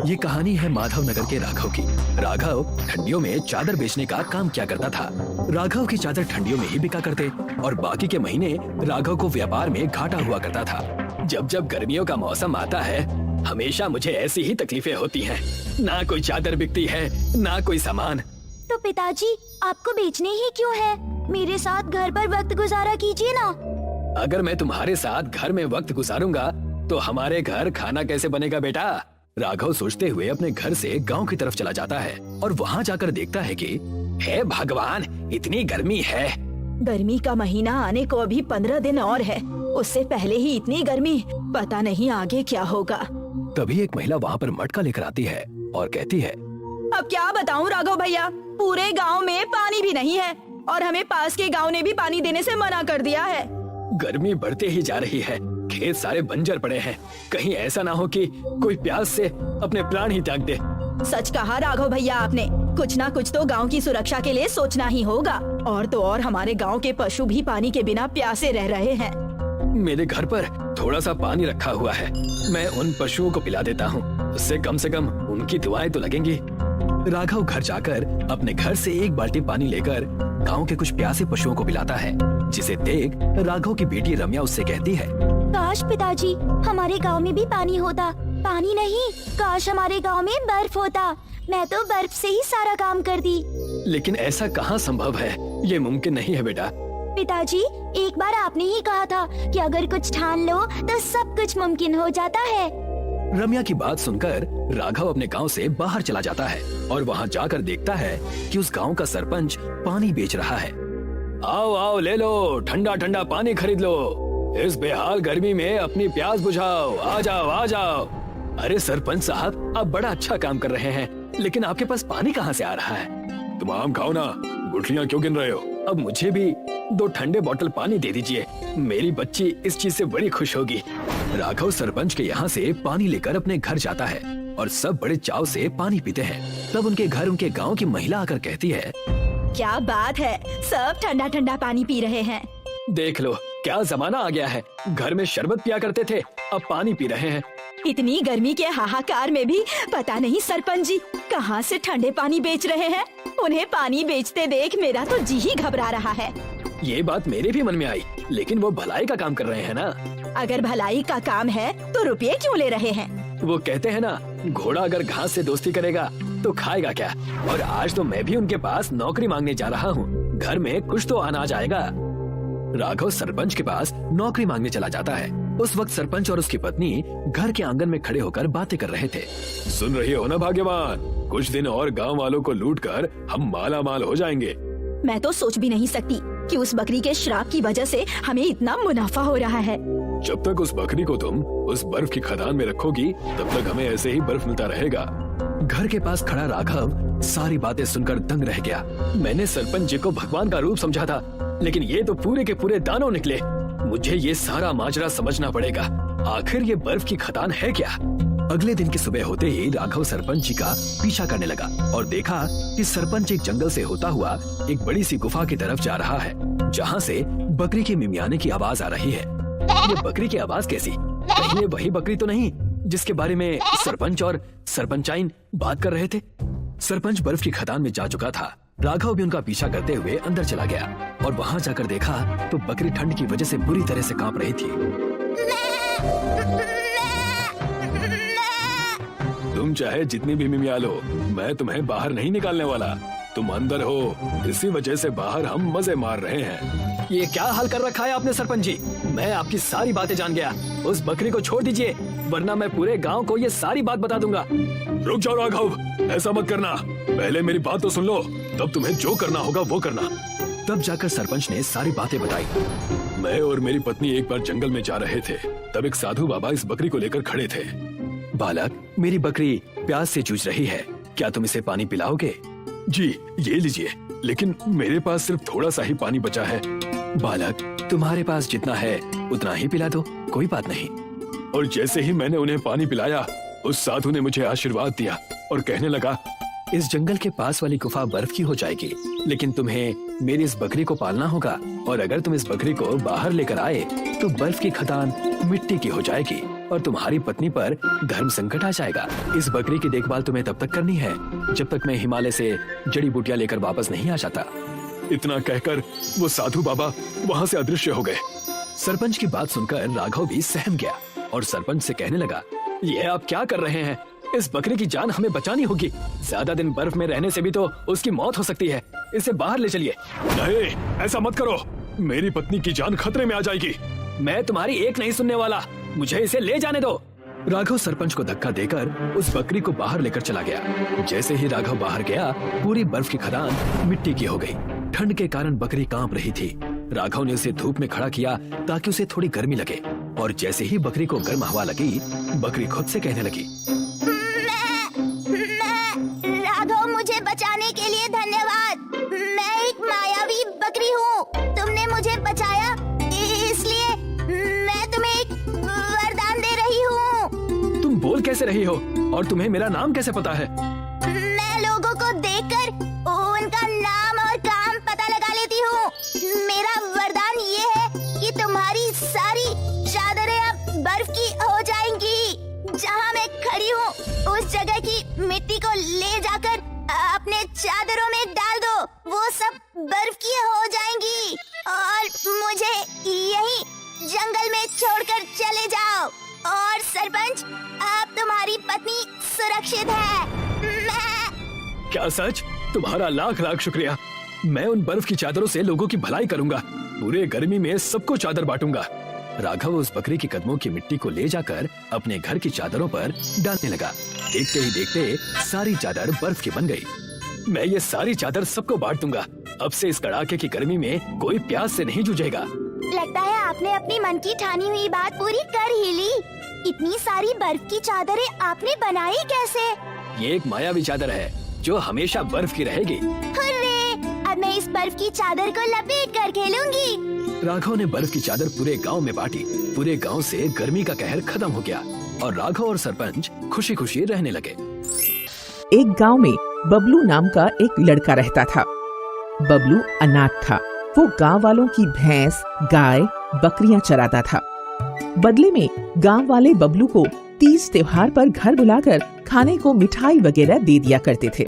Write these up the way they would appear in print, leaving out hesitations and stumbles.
ये कहानी है माधव नगर के राघव की। राघव ठंडियों में चादर बेचने का काम किया करता था। राघव की चादर ठंडियों में ही बिका करते और बाकी के महीने राघव को व्यापार में घाटा हुआ करता था। जब जब गर्मियों का मौसम आता है, हमेशा मुझे ऐसी ही तकलीफें होती हैं। ना कोई चादर बिकती है, ना कोई सामान। तो पिताजी आपको बेचने ही क्यों है? मेरे साथ घर पर वक्त गुजारा कीजिए ना। अगर मैं तुम्हारे साथ घर में वक्त गुजारूंगा तो हमारे घर खाना कैसे बनेगा बेटा? राघव सोचते हुए अपने घर से गांव की तरफ चला जाता है और वहां जाकर देखता है कि हे भगवान, इतनी गर्मी है। गर्मी का महीना आने को अभी 15 दिन और है। उससे पहले ही इतनी गर्मी, पता नहीं आगे क्या होगा। तभी एक महिला वहाँ पर मटका लेकर आती है और कहती है, अब क्या बताऊं राघव भैया, पूरे गांव में पानी भी नहीं है और हमें पास के गांव ने भी पानी देने से मना कर दिया है। गर्मी बढ़ते ही जा रही है, खेत सारे बंजर पड़े हैं। कहीं ऐसा ना हो कि कोई प्यास से अपने प्राण ही त्याग दे। सच कहा राघव भैया आपने, कुछ ना कुछ तो गांव की सुरक्षा के लिए सोचना ही होगा। और तो और हमारे गांव के पशु भी पानी के बिना प्यासे रह रहे हैं। मेरे घर पर थोड़ा सा पानी रखा हुआ है, मैं उन पशुओं को पिला देता हूँ, उससे कम से कम उनकी दुआएं तो लगेंगी। राघव घर जाकर अपने घर से एक बाल्टी पानी लेकर गांव के कुछ प्यासे पशुओं को पिलाता है, जिसे देख राघव की बेटी रम्या उससे कहती है, काश पिताजी हमारे गांव में भी पानी होता। पानी नहीं, काश हमारे गांव में बर्फ होता। मैं तो बर्फ से ही सारा काम कर दी। लेकिन ऐसा कहाँ संभव है, ये मुमकिन नहीं है बेटा। पिताजी, एक बार आपने ही कहा था कि अगर कुछ ठान लो तो सब कुछ मुमकिन हो जाता है। रम्या की बात सुनकर राघव अपने गांव से बाहर चला जाता है और वहां जाकर देखता है कि उस गांव का सरपंच पानी बेच रहा है। आओ आओ, ले लो, ठंडा ठंडा पानी खरीद लो, इस बेहाल गर्मी में अपनी प्यास बुझाओ, आ जाओ आ जाओ। अरे सरपंच साहब, आप बड़ा अच्छा काम कर रहे हैं, लेकिन आपके पास पानी कहाँ से आ रहा है? तुम आम खाओ ना, गुठलियाँ क्यों गिन रहे हो? अब मुझे भी 2 ठंडे बोतल पानी दे दीजिए, मेरी बच्ची इस चीज से बड़ी खुश होगी। राघव सरपंच के यहाँ से पानी लेकर अपने घर जाता है और सब बड़े चाव से पानी पीते हैं। तब उनके घर उनके गांव की महिला आकर कहती है, क्या बात है, सब ठंडा ठंडा पानी पी रहे हैं। देख लो क्या जमाना आ गया है, घर में शरबत पिया करते थे, अब पानी पी रहे हैं। इतनी गर्मी के हाहाकार में भी पता नहीं सरपंच जी कहाँ से ठंडे पानी बेच रहे हैं। उन्हें पानी बेचते देख मेरा तो जी ही घबरा रहा है। ये बात मेरे भी मन में आई, लेकिन वो भलाई का काम कर रहे हैं ना। अगर भलाई का काम है तो रुपये क्यों ले रहे हैं? वो कहते हैं ना, घोड़ा अगर घास से दोस्ती करेगा तो खाएगा क्या। और आज तो मैं भी उनके पास नौकरी मांगने जा रहा हूँ, घर में कुछ तो अनाज आएगा। राघव सरपंच के पास नौकरी मांगने चला जाता है। उस वक्त सरपंच और उसकी पत्नी घर के आंगन में खड़े होकर बातें कर रहे थे। सुन रही हो ना भाग्यवान, कुछ दिन और गांव वालों को लूटकर हम माला माल हो जाएंगे। मैं तो सोच भी नहीं सकती कि उस बकरी के श्राप की वजह से हमें इतना मुनाफा हो रहा है। जब तक उस बकरी को तुम उस बर्फ की खदान में रखोगी, तब तक हमें ऐसे ही बर्फ मिलता रहेगा। घर के पास खड़ा राघव सारी बातें सुनकर दंग रह गया। मैंने सरपंच जी को भगवान का रूप समझा था, लेकिन ये तो पूरे के पूरे दानव निकले। मुझे ये सारा माजरा समझना पड़ेगा, आखिर ये बर्फ की खदान है क्या? अगले दिन की सुबह होते ही राघव सरपंच जी का पीछा करने लगा और देखा कि सरपंच एक जंगल से होता हुआ एक बड़ी सी गुफा की तरफ जा रहा है, जहाँ से बकरी के मिमियाने की आवाज आ रही है। ये बकरी की आवाज कैसी? कहीं ये वही बकरी तो नहीं जिसके बारे में सरपंच और सरपंचाइन बात कर रहे थे? सरपंच बर्फ की खदान में जा चुका था। राघव भी उनका पीछा करते हुए अंदर चला गया और वहाँ जाकर देखा तो बकरी ठंड की वजह से बुरी तरह से कांप रही थी। तुम चाहे जितनी भी मिमिया लो, मैं तुम्हें बाहर नहीं निकालने वाला। तुम अंदर हो, इसी वजह से बाहर हम मजे मार रहे हैं। ये क्या हाल कर रखा है आपने सरपंच जी? मैं आपकी सारी बातें जान गया। उस बकरी को छोड़ दीजिए, वरना मैं पूरे गांव को ये सारी बात बता दूंगा। रुक जाओ राघव, ऐसा मत करना, पहले मेरी बात तो सुन लो, तब तुम्हें जो करना होगा वो करना। तब जाकर सरपंच ने सारी बातें बताई। मैं और मेरी पत्नी एक बार जंगल में जा रहे थे, तब एक साधु बाबा इस बकरी को लेकर खड़े थे। बालक, मेरी बकरी प्यास से जूझ रही है, क्या तुम इसे पानी पिलाओगे? जी ये लीजिए, लेकिन मेरे पास सिर्फ थोड़ा सा ही पानी बचा है। बालक, तुम्हारे पास जितना है उतना ही पिला दो, कोई बात नहीं। और जैसे ही मैंने उन्हें पानी पिलाया, उस साधु ने मुझे आशीर्वाद दिया और कहने लगा, इस जंगल के पास वाली गुफा बर्फ की हो जाएगी, लेकिन तुम्हें मेरी इस बकरी को पालना होगा, और अगर तुम इस बकरी को बाहर लेकर आए तो बर्फ की खदान मिट्टी की हो जाएगी और तुम्हारी पत्नी पर धर्म संकट आ जाएगा। इस बकरी की देखभाल तुम्हें तब तक करनी है जब तक मैं हिमालय से जड़ी बूटियां लेकर वापस नहीं आ जाता। इतना कहकर वो साधु बाबा वहाँ से अदृश्य हो गए। सरपंच की बात सुनकर राघव भी सहम गया और सरपंच से कहने लगा, ये आप क्या कर रहे हैं? इस बकरी की जान हमें बचानी होगी। ज्यादा दिन बर्फ में रहने से भी तो उसकी मौत हो सकती है। इसे बाहर ले चलिए। नहीं, ऐसा मत करो, मेरी पत्नी की जान खतरे में आ जाएगी। मैं तुम्हारी एक नहीं सुनने वाला, मुझे इसे ले जाने दो। राघव सरपंच को धक्का देकर उस बकरी को बाहर लेकर चला गया। जैसे ही राघव बाहर गया, पूरी बर्फ की खदान मिट्टी की हो गई। ठंड के कारण बकरी कांप रही थी। राघव ने उसे धूप में खड़ा किया ताकि उसे थोड़ी गर्मी लगे, और जैसे ही बकरी को गर्म हवा लगी, बकरी खुद से कहने लगी, राघव, मुझे बचाने के लिए धन्यवाद। मैं एक मायावी बकरी हूँ। तुमने मुझे बचाया, इसलिए मैं तुम्हें एक वरदान दे रही हूँ। तुम बोल कैसे रही हो और तुम्हें मेरा नाम कैसे पता है? मैं लोगों को देखकर उनका नाम और काम पता लगा लेती हूँ। मेरा वरदान ये है कि तुम्हारी सारी चादरें अब बर्फ की हो जाएंगी। जहाँ मैं खड़ी हूँ उस जगह की मिट्टी को ले जाकर अपने चादरों में डाल दो, वो सब बर्फ की हो जाएंगी। और मुझे यहीं जंगल में छोड़कर चले जाओ। और सरपंच, अब तुम्हारी पत्नी सुरक्षित है। मैं... क्या सच? तुम्हारा लाख लाख शुक्रिया। मैं उन बर्फ की चादरों से लोगों की भलाई करूंगा। पूरे गर्मी में सबको चादर बांटूंगा। राघव उस बकरी के कदमों की मिट्टी को ले जाकर अपने घर की चादरों पर डालने लगा। देखते ही देखते सारी चादर बर्फ की बन गई। मैं ये सारी चादर सबको बांट दूंगा। अब से इस कड़ाके की गर्मी में कोई प्यास से नहीं जूझेगा। लगता है आपने अपनी मन की ठानी हुई बात पूरी कर ही ली। इतनी सारी बर्फ की चादरें आपने बनाई कैसे? ये एक मायावी चादर है जो हमेशा बर्फ की रहेगी। हुर्रे! अब मैं इस बर्फ की चादर को लपेट कर खेलूंगी। राघव ने बर्फ की चादर पूरे गांव में बांटी। पूरे गांव से गर्मी का कहर खत्म हो गया और राघव और सरपंच खुशी खुशी रहने लगे। एक गांव में बबलू नाम का एक लड़का रहता था। बबलू अनाथ था। वो गांव वालों की भैंस, गाय, बकरियां चराता था। बदले में गांव वाले बबलू को तीज त्योहार पर घर बुलाकर खाने को मिठाई वगैरह दे दिया करते थे।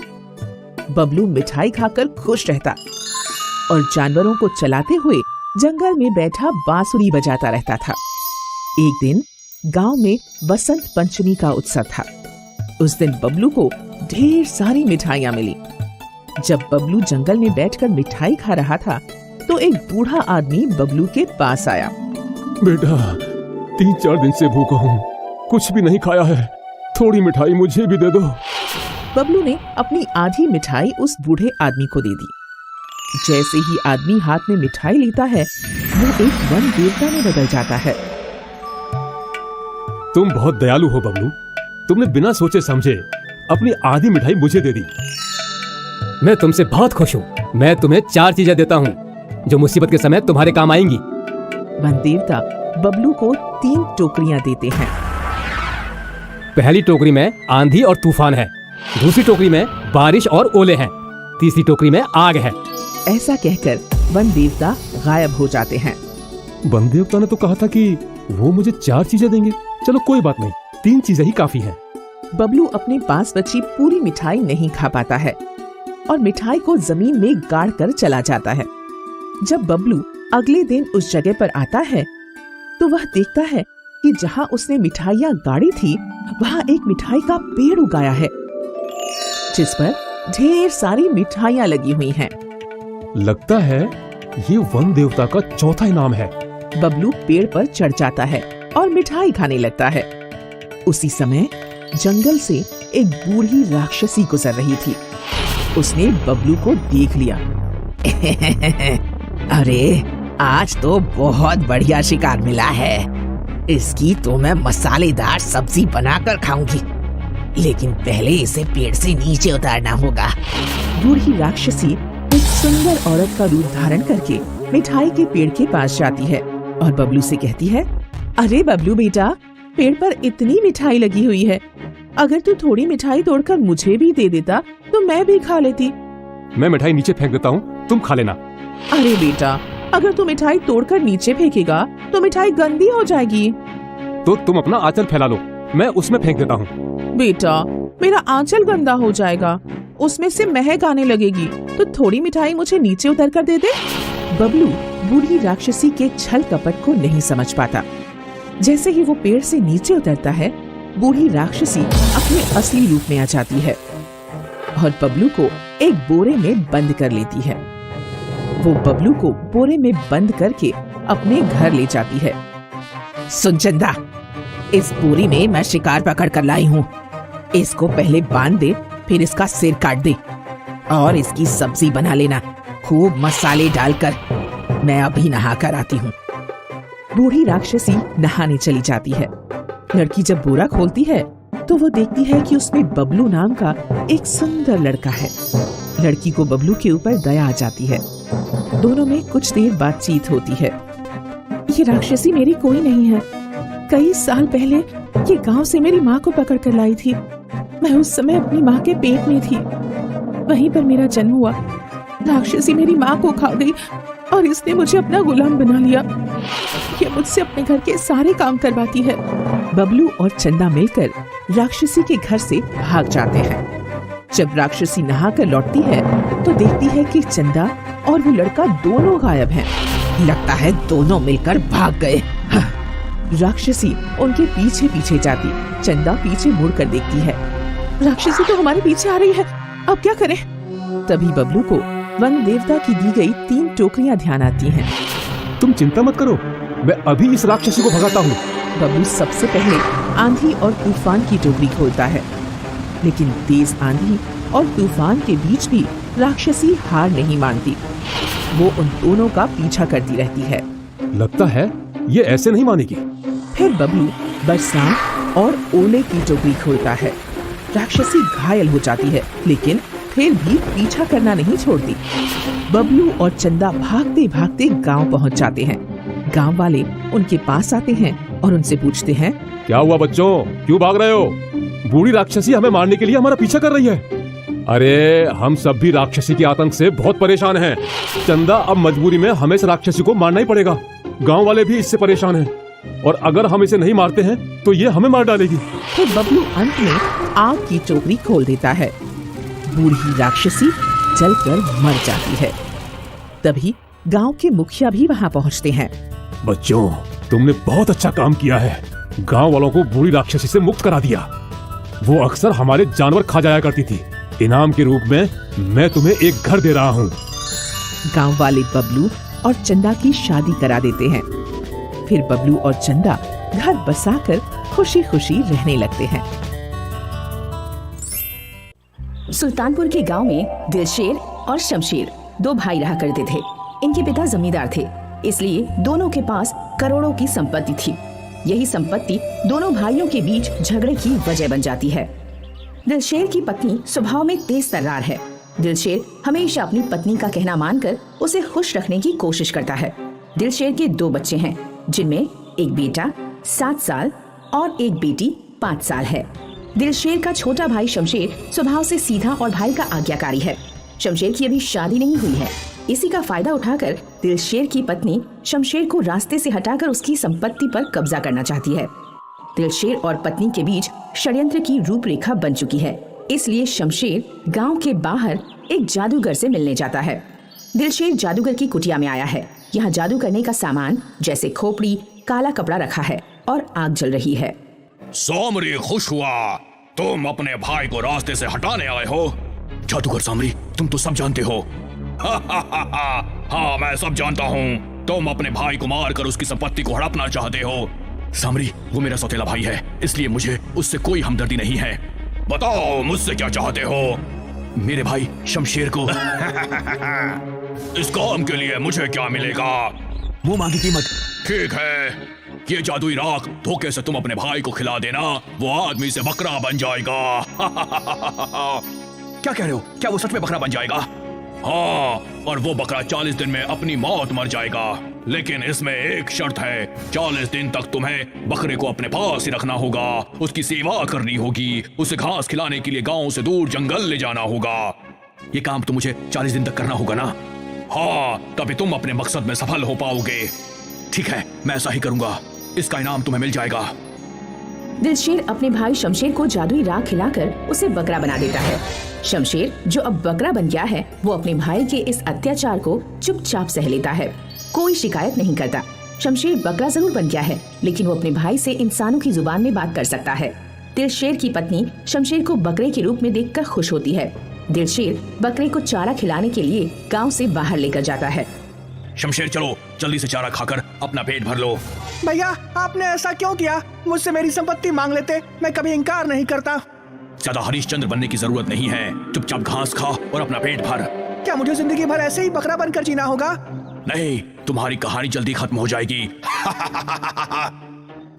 बबलू मिठाई खाकर खुश रहता और जानवरों को चलाते हुए जंगल में बैठा बांसुरी बजाता रहता था। एक दिन गांव में बसंत पंचमी का उत्सव था। उस दिन बबलू को ढेर सारी मिठाइयां मिली। जब बबलू जंगल में बैठकर मिठाई खा रहा था तो एक बूढ़ा आदमी बबलू के पास आया। बेटा, 3-4 दिन से भूखा हूँ, कुछ भी नहीं खाया है, थोड़ी मिठाई मुझे भी दे दो। बबलू ने अपनी आधी मिठाई उस बूढ़े आदमी को दे दी। जैसे ही आदमी हाथ में मिठाई लेता है, वो एक वन देवता में बदल जाता है। तुम बहुत दयालु हो बबलू। तुमने बिना सोचे समझे अपनी आधी मिठाई मुझे दे दी। मैं तुमसे बहुत खुश हूँ। मैं तुम्हें 4 चीजें देता हूँ जो मुसीबत के समय तुम्हारे काम आएंगी। वन देवता बबलू को 3 टोकरियां देते हैं। पहली टोकरी में आंधी और तूफान है, दूसरी टोकरी में बारिश और ओले हैं, तीसरी टोकरी में आग है। ऐसा कहकर वन देवता गायब हो जाते हैं। वन देवता ने तो कहा था कि वो मुझे 4 चीजें देंगे। चलो कोई बात नहीं, 3 चीजें ही काफी है। बबलू अपने पास बची पूरी मिठाई नहीं खा पाता है और मिठाई को जमीन में गाड़ कर चला जाता है। जब बबलू अगले दिन उस जगह पर आता है तो वह देखता है कि जहाँ उसने मिठाइयाँ गाड़ी थी वहाँ एक मिठाई का पेड़ उगाया है जिस पर ढेर सारी मिठाइयाँ लगी हुई हैं। लगता है ये वन देवता का चौथा इनाम है। बबलू पेड़ पर चढ़ जाता है और मिठाई खाने लगता है। उसी समय जंगल से एक बूढ़ी राक्षसी गुजर रही थी। उसने बबलू को देख लिया। अरे, आज तो बहुत बढ़िया शिकार मिला है। इसकी तो मैं मसालेदार सब्जी बनाकर खाऊंगी, लेकिन पहले इसे पेड़ से नीचे उतारना होगा। बूढ़ी राक्षसी एक सुंदर औरत का रूप धारण करके मिठाई के पेड़ के पास जाती है और बबलू से कहती है, अरे बबलू बेटा, पेड़ पर इतनी मिठाई लगी हुई है, अगर तू थोड़ी मिठाई तोड़कर मुझे भी दे देता तो मैं भी खा लेती। मैं मिठाई नीचे फेंक देता हूँ, तुम खा लेना। अरे बेटा, अगर तू मिठाई तोड़कर नीचे फेंकेगा तो मिठाई गंदी हो जाएगी। तो तुम अपना आंचल फैला लो, मैं उसमें फेंक देता हूँ। बेटा, मेरा आंचल गंदा हो जाएगा, उसमें से महक आने लगेगी, तो थोड़ी मिठाई मुझे नीचे उतर कर दे दे। बबलू बूढ़ी राक्षसी के छल कपट को नहीं समझ पाता। जैसे ही वो पेड़ से नीचे उतरता है, बूढ़ी राक्षसी अपने असली रूप में आ जाती है और बबलू को एक बोरे में बंद कर लेती है। वो बबलू को बोरे में बंद करके अपने घर ले जाती है। सुन चंदा, इस बोरी में मैं शिकार पकड़ कर लाई हूँ। इसको पहले बांध दे, फिर इसका सिर काट दे और इसकी सब्जी बना लेना, खूब मसाले डालकर। मैं अभी नहा कर आती हूँ। बूढ़ी राक्षसी नहाने चली जाती है। लड़की जब बोरा खोलती है तो वो देखती है कि उसमें बबलू नाम का एक सुंदर लड़का है। लड़की को बबलू के ऊपर दया आ जाती है। दोनों में कुछ देर बातचीत होती है। ये राक्षसी मेरी कोई नहीं है। कई साल पहले ये गांव से मेरी माँ को पकड़ कर लाई थी। मैं उस समय अपनी माँ के पेट में थी, वहीं पर मेरा जन्म हुआ। राक्षसी मेरी माँ को खा गई और इसने मुझे अपना गुलाम बना लिया। ये मुझसे अपने घर के सारे काम करवाती है। बबलू और चंदा मिलकर राक्षसी के घर से भाग जाते हैं। जब राक्षसी नहाकर लौटती है तो देखती है कि चंदा और वो लड़का दोनों गायब हैं। लगता है दोनों मिलकर भाग गए। राक्षसी उनके पीछे पीछे जाती। चंदा पीछे मुड़कर देखती है। राक्षसी तो हमारे पीछे आ रही है, अब क्या करें? तभी बबलू को वन देवता की दी गई 3 टोकरियां ध्यान आती हैं। तुम चिंता मत करो, मैं अभी इस राक्षसी को भगाता हूँ। बबलू सबसे पहले आंधी और तूफान की टोकरी खोलता है, लेकिन तेज आंधी और तूफान के बीच भी राक्षसी हार नहीं मानती। वो उन दोनों का पीछा करती रहती है। लगता है ये ऐसे नहीं मानेगी। फिर बबलू बरसात और ओले की टोकरी खोलता है। राक्षसी घायल हो जाती है, लेकिन फिर भी पीछा करना नहीं छोड़ती। बबलू और चंदा भागते भागते गांव पहुंच जाते हैं। गांव वाले उनके पास आते हैं और उनसे पूछते हैं, क्या हुआ बच्चों, क्यों भाग रहे हो? बूढ़ी राक्षसी हमें मारने के लिए हमारा पीछा कर रही है। अरे हम सब भी राक्षसी के आतंक से बहुत परेशान हैं। चंदा, अब मजबूरी में हमें इस राक्षसी को मारना ही पड़ेगा। गांव वाले भी इससे परेशान हैं और अगर हम इसे नहीं मारते हैं तो ये हमें मार डालेगी। फिर बबलू अंत में आग की टोकरी खोल देता है। बूढ़ी राक्षसी जलकर मर जाती है। तभी गांव के मुखिया भी वहां पहुंचते हैं। बच्चों, तुमने बहुत अच्छा काम किया है। गांव वालों को बूढ़ी राक्षसी से मुक्त करा दिया। वो अक्सर हमारे जानवर खा जाया करती थी। इनाम के रूप में मैं तुम्हें एक घर दे रहा हूँ। गांव वाले बबलू और चंदा की शादी करा देते हैं। फिर बबलू और चंदा घर बसाकर खुशी खुशी रहने लगते हैं। सुल्तानपुर के गांव में दिलशेर और शमशेर 2 भाई रहा करते थे। इनके पिता जमींदार थे, इसलिए दोनों के पास करोड़ों की संपत्ति थी। यही संपत्ति दोनों भाइयों के बीच झगड़े की वजह बन जाती है। दिलशेर की पत्नी स्वभाव में तेज तर्रार है। दिलशेर हमेशा अपनी पत्नी का कहना मानकर उसे खुश रखने की कोशिश करता है। दिलशेर के 2 बच्चे हैं, जिनमें एक बेटा 7 साल और एक बेटी 5 साल है। दिलशेर का छोटा भाई शमशेर स्वभाव से सीधा और भाई का आज्ञाकारी है। शमशेर की अभी शादी नहीं हुई है। इसी का फायदा उठाकर दिलशेर की पत्नी शमशेर को रास्ते से हटाकर उसकी संपत्ति पर कब्जा करना चाहती है। दिलशेर और पत्नी के बीच षड्यंत्र की रूपरेखा बन चुकी है, इसलिए शमशेर गांव के बाहर एक जादूगर से मिलने जाता है। दिलशेर जादूगर की कुटिया में आया है। यहाँ जादू करने का सामान जैसे खोपड़ी, काला कपड़ा रखा है और आग जल रही है। सामरी, खुश हुआ, तुम अपने भाई को रास्ते से हटाने आए हो। जादूगर सामरी, तुम तो सब जानते हो। हाँ, मैं सब जानता हूँ। तुम अपने भाई को मारकर उसकी संपत्ति को हड़पना चाहते हो। सामरी, वो मेरा सौतेला भाई है, इसलिए मुझे उससे कोई हमदर्दी नहीं है। बताओ, मुझसे क्या चाहते हो? मेरे भाई शमशेर को इस काम के लिए मुझे क्या मिलेगा? मुंह मांगी कीमत। ठीक है, ये जादुई राख धोखे से तुम अपने भाई को खिला देना, वो आदमी से बकरा बन जाएगा। क्या कह रहे हो? क्या वो सच में बकरा बन जाएगा? हाँ, और वो बकरा 40 दिन में अपनी मौत मर जाएगा। लेकिन इसमें एक शर्त है, 40 दिन तक तुम्हें बकरे को अपने पास ही रखना होगा, उसकी सेवा करनी होगी, उसे घास खिलाने के लिए गांव से दूर जंगल ले जाना होगा। ये काम तो मुझे 40 दिन तक करना होगा ना? हाँ, तभी तुम अपने मकसद में सफल हो पाओगे। ठीक है, मैं ऐसा ही करूंगा। इसका इनाम तुम्हें मिल जाएगा। दिलशेर अपने भाई शमशेर को जादुई राख खिलाकर उसे बकरा बना देता है। शमशेर जो अब बकरा बन गया है, वो अपने भाई के इस अत्याचार को चुपचाप सह लेता है, कोई शिकायत नहीं करता। शमशेर बकरा जरूर बन गया है, लेकिन वो अपने भाई से इंसानों की जुबान में बात कर सकता है। दिलशेर की पत्नी शमशेर को बकरे के रूप में देखकर खुश होती है। दिलशेर बकरे को चारा खिलाने के लिए गांव से बाहर लेकर जाता है। शमशेर चलो जल्दी से चारा खाकर अपना पेट भर लो। भैया आपने ऐसा क्यों किया? मुझसे मेरी संपत्ति मांग लेते, मैं कभी इनकार नहीं करता। ज्यादा हरिश्चंद्र बनने की जरूरत नहीं है, चुपचाप घास खा और अपना पेट भर। क्या मुझे जिंदगी भर ऐसे ही बकरा बनकर जीना होगा? नहीं, तुम्हारी कहानी जल्दी खत्म हो जाएगी।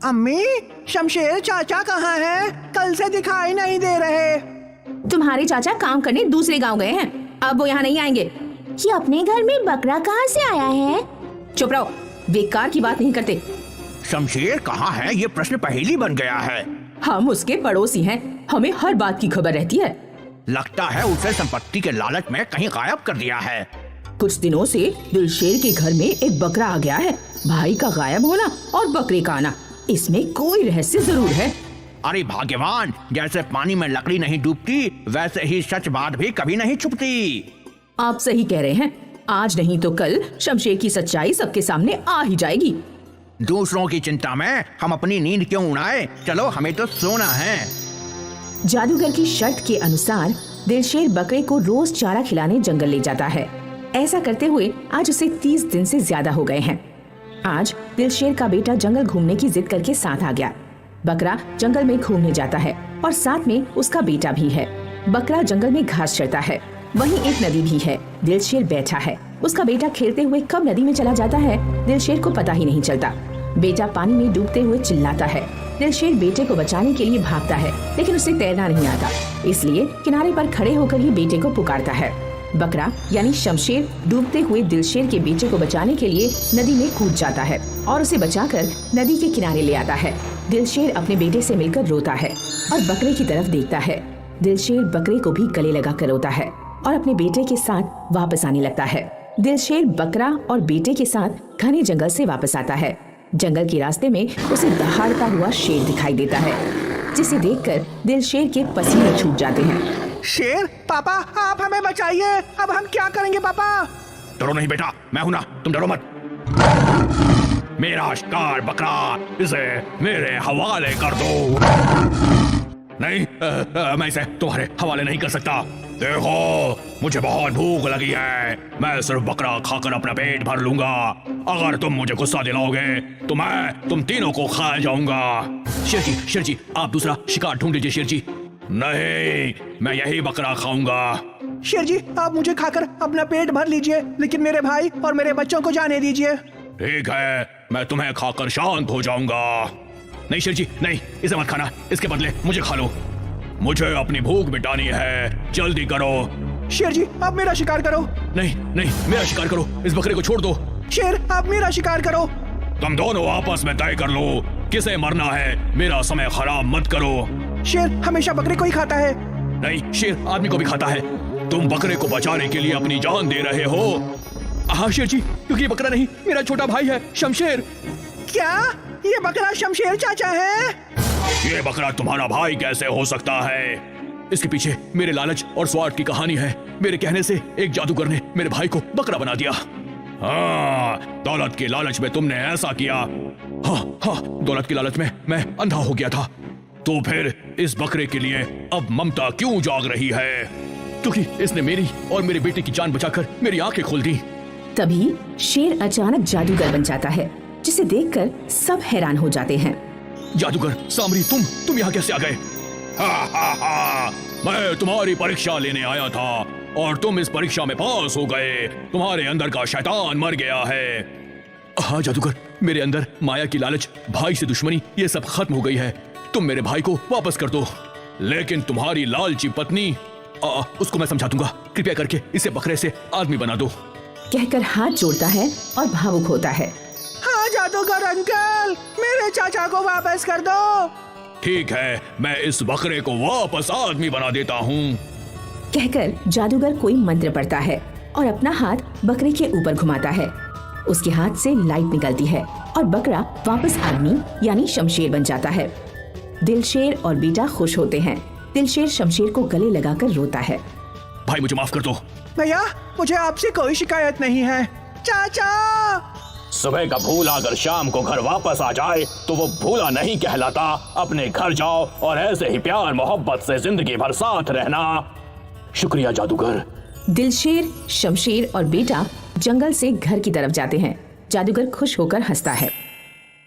अम्मी, शमशेर चाचा कहाँ हैं? कल से दिखाई नहीं दे रहे। तुम्हारे चाचा काम करने दूसरे गांव गए हैं, अब वो यहाँ नहीं आएंगे। ये अपने घर में बकरा कहाँ से आया है? चुप रहो, बेकार की बात नहीं करते। शमशेर कहाँ है? ये प्रश्न पहेली बन गया है। हम उसके पड़ोसी हैं, हमें हर बात की खबर रहती है। लगता है उसे संपत्ति के लालच में कहीं गायब कर दिया है। कुछ दिनों से दिलशेर के घर में एक बकरा आ गया है। भाई का गायब होना और बकरे का आना, इसमें कोई रहस्य जरूर है। अरे भाग्यवान, जैसे पानी में लकड़ी नहीं डूबती, वैसे ही सच बात भी कभी नहीं छुपती। आप सही कह रहे हैं, आज नहीं तो कल शमशेर की सच्चाई सबके सामने आ ही जाएगी। दूसरों की चिंता में हम अपनी नींद क्यों उड़ाएं? चलो हमें तो सोना है। जादूगर की शर्त के अनुसार दिलशेर बकरे को रोज चारा खिलाने जंगल ले जाता है। ऐसा करते हुए आज उसे 30 दिन से ज्यादा हो गए हैं। आज दिलशेर का बेटा जंगल घूमने की जिद करके साथ आ गया। बकरा जंगल में घूमने जाता है और साथ में उसका बेटा भी है। बकरा जंगल में घास चरता है, वहीं एक नदी भी है। दिलशेर बैठा है, उसका बेटा खेलते हुए कब नदी में चला जाता है दिलशेर को पता ही नहीं चलता। बेटा पानी में डूबते हुए चिल्लाता है। दिलशेर बेटे को बचाने के लिए भागता है, लेकिन उसे तैरना नहीं आता, इसलिए किनारे पर खड़े होकर ही बेटे को पुकारता है। बकरा यानी शमशेर डूबते हुए दिलशेर के बेटे को बचाने के लिए नदी में कूद जाता है और उसे बचाकर नदी के किनारे ले आता है। दिलशेर अपने बेटे से मिलकर रोता है और बकरे की तरफ देखता है। दिलशेर बकरे को भी गले लगाकर रोता है और अपने बेटे के साथ वापस आने लगता है। दिलशेर बकरा और बेटे के साथ घने जंगल से वापस आता है। जंगल के रास्ते में उसे दहाड़ता हुआ शेर दिखाई देता है, जिसे देखकर दिलशेर के पसीने छूट जाते हैं। शेर, पापा आप हमें बचाइए, अब हम क्या करेंगे पापा? डरो नहीं बेटा, मैं हूं ना, तुम डरो मत। मेरा शिकार बकरा, इसे मेरे हवाले कर दो। नहीं, मैं इसे तुम्हारे हवाले नहीं कर सकता। देखो, मुझे बहुत भूख लगी है, मैं सिर्फ बकरा खाकर अपना पेट भर लूंगा। अगर तुम मुझे गुस्सा दिलाओगे तो मैं तुम तीनों को खा जाऊंगा। शेर जी, आप दूसरा शिकार ढूंढ लीजिए। शेर जी, नहीं, मैं यही बकरा खाऊंगा। शेर जी, आप मुझे खाकर अपना पेट भर लीजिए, लेकिन मेरे भाई और मेरे बच्चों को जाने दीजिए। ठीक है, मैं तुम्हें खाकर शांत हो जाऊंगा। नहीं शेर जी, नहीं, इसे मत खाना, इसके बदले मुझे खा लो। मुझे अपनी भूख मिटानी है, जल्दी करो। शेर जी, आप मेरा शिकार करो। नहीं, मेरा शिकार करो, इस बकरे को छोड़ दो। शेर, आप मेरा शिकार करो। तुम दोनों आपस में तय कर लो किसे मरना है, मेरा समय खराब मत करो। शेर हमेशा बकरे को ही खाता है। नहीं, शेर आदमी को भी खाता है। तुम बकरे को बचाने के लिए अपनी जान दे रहे हो। हाँ शेर जी, क्योंकि ये बकरा नहीं, मेरा छोटा भाई है शमशेर। क्या ये बकरा शमशेर चाचा है? ये बकरा तुम्हारा भाई कैसे हो सकता है? इसके पीछे मेरे लालच और स्वार्थ की कहानी है। मेरे कहने से एक जादूगर ने मेरे भाई को बकरा बना दिया। हाँ, दौलत के लालच में तुमने ऐसा किया। हाँ, दौलत की लालच में मैं अंधा हो गया था। तो फिर इस बकरे के लिए अब ममता क्यों जाग रही है? क्योंकि इसने मेरी और मेरे बेटे की जान बचाकर मेरी आंखें खोल दी। तभी शेर अचानक जादूगर बन जाता है, जिसे देखकर सब हैरान हो जाते हैं। जादूगर सामरी, तुम यहाँ कैसे आ गए? हा, मैं तुम्हारी परीक्षा लेने आया था और तुम इस परीक्षा में पास हो गए। तुम्हारे अंदर का शैतान मर गया है। हाँ जादूगर, मेरे अंदर माया की लालच, भाई से दुश्मनी, ये सब खत्म हो गई है। तुम मेरे भाई को वापस कर दो। लेकिन तुम्हारी लालची पत्नी, उसको मैं समझा दूंगा। कृपया करके इसे बकरे से आदमी बना दो। कहकर हाथ जोड़ता है और भावुक होता है। हाँ जादूगर अंकल, मेरे चाचा को वापस कर दो। ठीक है, मैं इस बकरे को वापस आदमी बना देता हूँ। कहकर जादूगर कोई मंत्र पढ़ता है और अपना हाथ बकरे के ऊपर घुमाता है। उसके हाथ से लाइट निकलती है और बकरा वापस आदमी यानी शमशेर बन जाता है। दिलशेर और बेटा खुश होते हैं। दिलशेर शमशेर को गले लगाकर रोता है। भाई मुझे माफ कर दो। भैया मुझे आपसे कोई शिकायत नहीं है। चाचा सुबह का भूला अगर शाम को घर वापस आ जाए तो वो भूला नहीं कहलाता। अपने घर जाओ और ऐसे ही प्यार मोहब्बत से जिंदगी भर साथ रहना। शुक्रिया जादूगर। दिलशेर, शमशेर और बेटा जंगल से घर की तरफ जाते हैं। जादूगर खुश होकर हंसता है।